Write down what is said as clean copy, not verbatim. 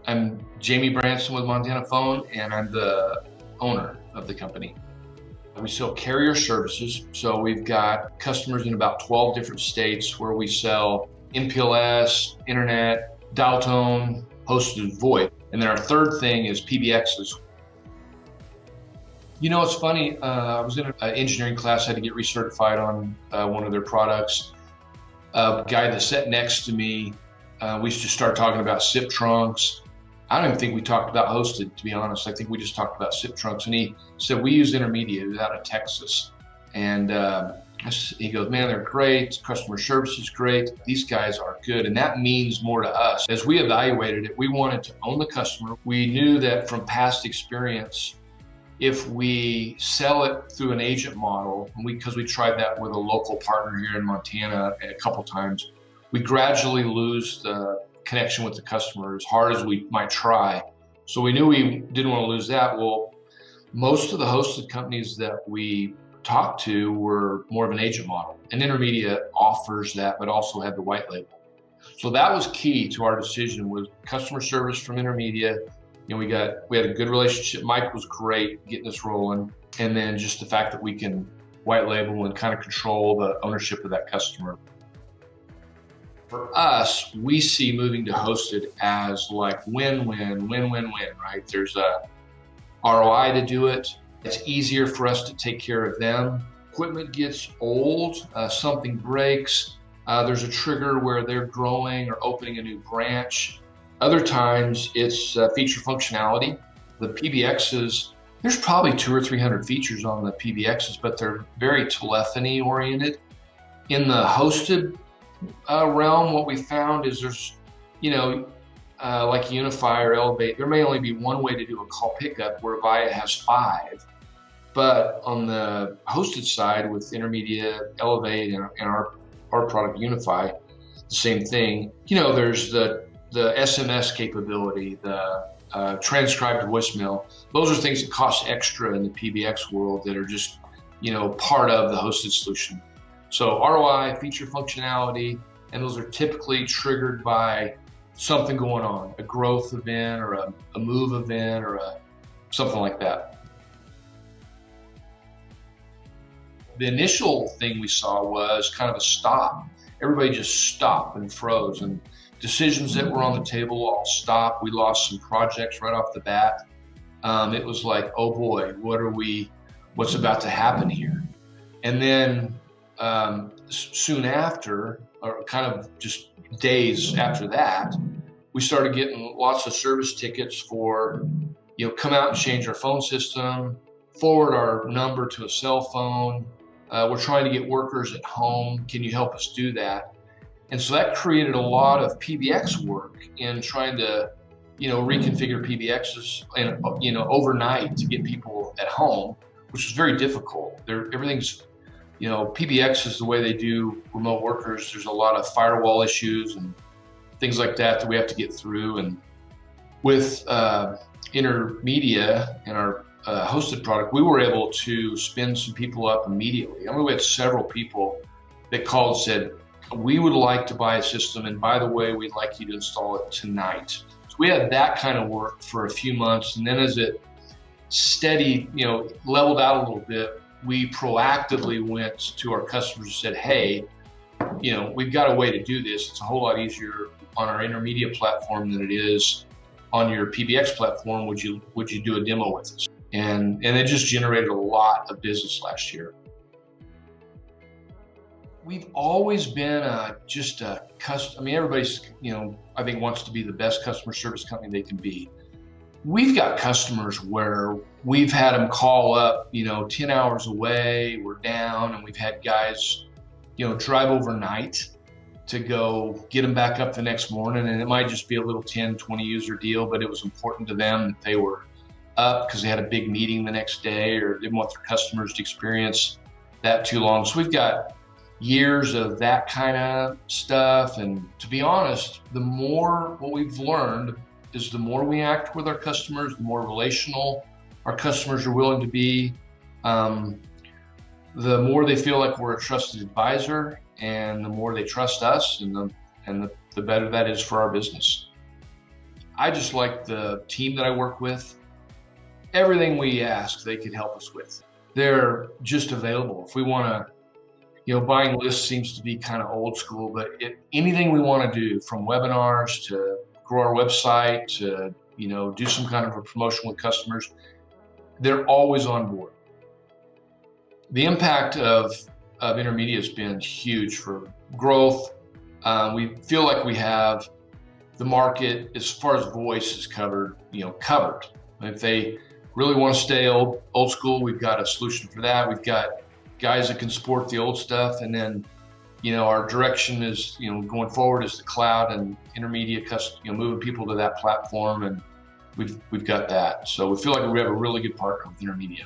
I'm Jamie Branson with Montana Phone, and I'm the owner of the company. We sell carrier services, so we've got customers in about 12 different states where we sell MPLS, internet, dial tone, hosted VoIP. And then our third thing is PBXs. You know, it's funny, I was in an engineering class, I had to get recertified on one of their products. A guy that sat next to me, we used to start talking about SIP trunks. I don't even think we talked about hosted, to be honest. I think we just talked about SIP trunks. And he said, we use Intermediate out of Texas. And he goes, man, they're great. Customer service is great. These guys are good. And that means more to us. As we evaluated it, we wanted to own the customer. We knew that from past experience, if we sell it through an agent model, because we tried that with a local partner here in Montana a couple times, we gradually lose the connection with the customer as hard as we might try. So we knew we didn't want to lose that. Well, most of the hosted companies that we talked to were more of an agent model. And Intermediate offers that, but also had the white label. So that was key to our decision, was customer service from Intermediate. You know, we had a good relationship. Mike was great getting us rolling. And then just the fact that we can white label and kind of control the ownership of that customer. For us, we see moving to hosted as like win-win, right? There's a ROI to do it. It's easier for us to take care of them. Equipment gets old, something breaks. There's a trigger where they're growing or opening a new branch. Other times it's feature functionality. The PBXs, there's probably 200 or 300 features on the PBXs, but they're very telephony oriented. In the hosted realm, what we found is there's, like Unify or Elevate, there may only be one way to do a call pickup where Avaya has 5. But on the hosted side with Intermediate, Elevate, and our product Unify, the same thing. There's the SMS capability, the transcribed voicemail. Those are things that cost extra in the PBX world that are just, part of the hosted solution. So ROI, feature functionality, and those are typically triggered by something going on, a growth event or a move event or something like that. The initial thing we saw was kind of a stop. Everybody just stopped and froze, and decisions that were on the table all stopped. We lost some projects right off the bat. It was like, oh boy, what's about to happen here? And then soon after, or kind of just days after that, we started getting lots of service tickets for, come out and change our phone system, forward our number to a cell phone. We're trying to get workers at home. Can you help us do that? And so that created a lot of PBX work in trying to, reconfigure PBXs and, overnight to get people at home, which is very difficult. Everything's, PBX is the way they do remote workers. There's a lot of firewall issues and things like that we have to get through. And with Intermediate and our hosted product, we were able to spin some people up immediately. We had several people that called and said, we would like to buy a system, and by the way, we'd like you to install it tonight. So we had that kind of work for a few months, and then as it leveled out a little bit, we proactively went to our customers and said, hey, we've got a way to do this. It's a whole lot easier on our Intermediate platform than it is on your PBX platform. Would you do a demo with us? And it just generated a lot of business last year. We've always been everybody's, I think wants to be the best customer service company they can be. We've got customers where we've had them call up, 10 hours away, we're down, and we've had guys, drive overnight to go get them back up the next morning. And it might just be a little 10, 20 user deal, but it was important to them that they were up because they had a big meeting the next day or didn't want their customers to experience that too long. So we've got years of that kind of stuff. And to be honest, what we've learned is the more we act with our customers, the more relational our customers are willing to be, the more they feel like we're a trusted advisor, and the more they trust us, and the better that is for our business. I just like the team that I work with. Everything we ask, they could help us with. They're just available. If we want to, buying lists seems to be kind of old school, but anything we want to do, from webinars to grow our website to, do some kind of a promotion with customers, they're always on board. The impact of Intermedia has been huge for growth. We feel like we have the market as far as voice is covered. If they really want to stay old school, we've got a solution for that. We've got guys that can support the old stuff, and then our direction is going forward is the cloud and Intermedia, moving people to that platform, and we've got that. So we feel like we have a really good partner with Intermedia.